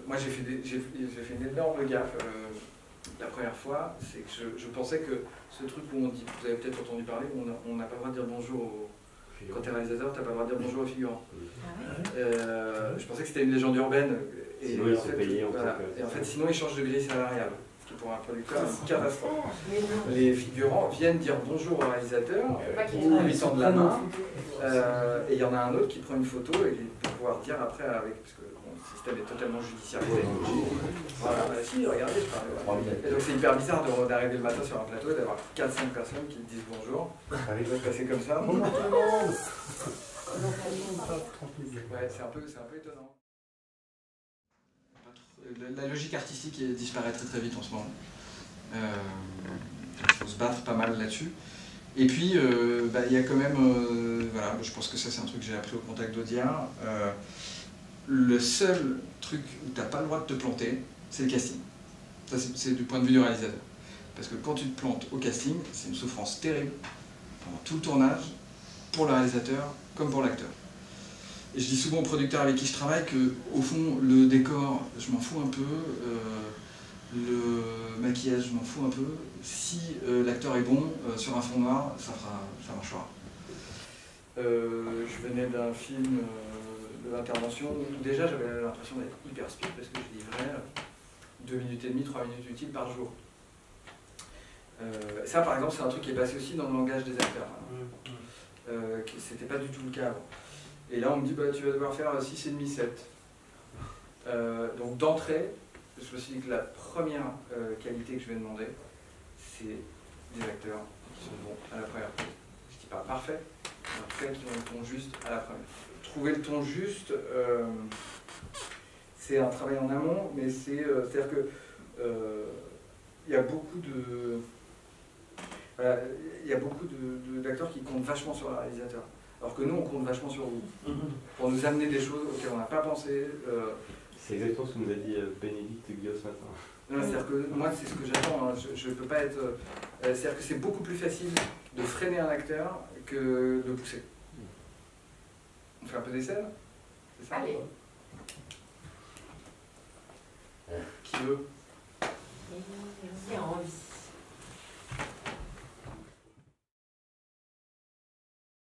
moi j'ai fait une énorme gaffe la première fois, c'est que je pensais que ce truc où on dit, vous avez peut-être entendu parler, où on n'a pas le droit de dire bonjour quand tu es réalisateur, tu n'as pas le droit de dire bonjour aux figurants. Je pensais que c'était une légende urbaine. Et sinon, ils en sont fait, payés en voilà. Et en fait, sinon ils changent de grille salariale. Ce qui pour un producteur est une catastrophe. Les figurants viennent dire bonjour au réalisateur, ou lui tendent la main, et il y en a un autre qui prend une photo et pour pouvoir dire après avec. Parce que bon, le système est totalement judiciarisé. Voilà, bah, si, regardez, je parle. Et donc c'est hyper bizarre d'arriver le matin sur un plateau et d'avoir 4-5 personnes qui te disent bonjour. Ça va passer comme ça. Ouais, c'est un peu étonnant. La logique artistique disparaît très vite en ce moment. Il faut se battre pas mal là-dessus. Et puis, il y a quand même, voilà, je pense que ça c'est un truc que j'ai appris au contact d'Audiard. Le seul truc où tu n'as pas le droit de te planter, c'est le casting. Ça c'est du point de vue du réalisateur. Parce que quand tu te plantes au casting, c'est une souffrance terrible pendant tout le tournage, pour le réalisateur comme pour l'acteur. Et je dis souvent aux producteurs avec qui je travaille que, au fond, le décor, je m'en fous un peu, le maquillage, je m'en fous un peu. Si l'acteur est bon, sur un fond noir, ça marchera. Je venais d'un film de l'intervention où déjà j'avais l'impression d'être hyper speed parce que je livrais 2 minutes et demie, 3 minutes utiles par jour. Ça, par exemple, c'est un truc qui est passé aussi dans le langage des acteurs. C'était pas du tout le cas avant. Et là, on me dit, bah, tu vas devoir faire 6,5, 7. Donc d'entrée, je me suis dit que la première qualité que je vais demander, c'est des acteurs qui sont bons à la première prise. Je dis pas parfait, mais en tout cas qui ont le ton juste à la première. Trouver le ton juste, c'est un travail en amont, mais c'est-à-dire que il y a beaucoup de... Voilà, il y a beaucoup d'acteurs qui comptent vachement sur le réalisateur. Alors que nous, on compte vachement sur vous. Pour nous amener des choses auxquelles on n'a pas pensé. C'est exactement ce que nous a dit Bénédicte Guillaume ce matin. C'est-à-dire que moi, c'est ce que j'attends. Hein. Je ne peux pas être... c'est-à-dire que c'est beaucoup plus facile de freiner un acteur que de pousser. On fait un peu des scènes? C'est ça? Allez. Qui veut?